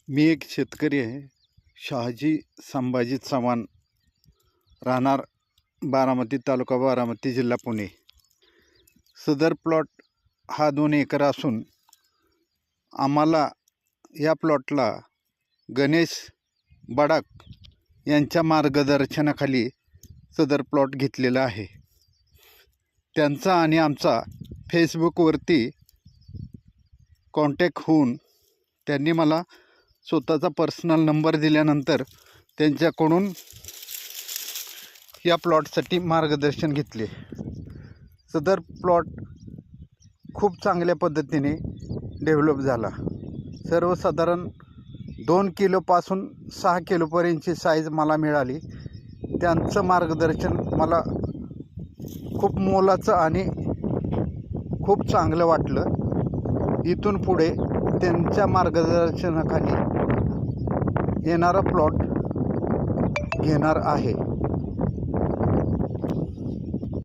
मी एक शेतकरी आहे. शहाजी संभाजी चव्हाण, राहणार बारामती, तालुका बारामती, जिल्हा पुणे. सदर प्लॉट हा 2 एकर असून आम्हाला या प्लॉटला गणेश बडाक यांच्या मार्गदर्शनाखाली सदर प्लॉट घेतलेला आहे. त्यांचा आणि आमचा फेसबुकवरती कॉन्टॅक्ट होऊन त्यांनी मला स्वतःचा पर्सनल नंबर दिल्यानंतर त्यांच्याकडून या प्लॉटसाठी मार्गदर्शन घेतले. सदर प्लॉट खूप चांगल्या पद्धतीने डेव्हलप झाला. सर्वसाधारण 2 किलोपासून 6 किलोपर्यंतची साईज मला मिळाली. त्यांचं मार्गदर्शन मला खूप मोलाचं आणि खूप चांगलं वाटलं. इथून पुढे त्यांच्या मार्गदर्शनाखाली येणारा प्लॉट घेणार आहे.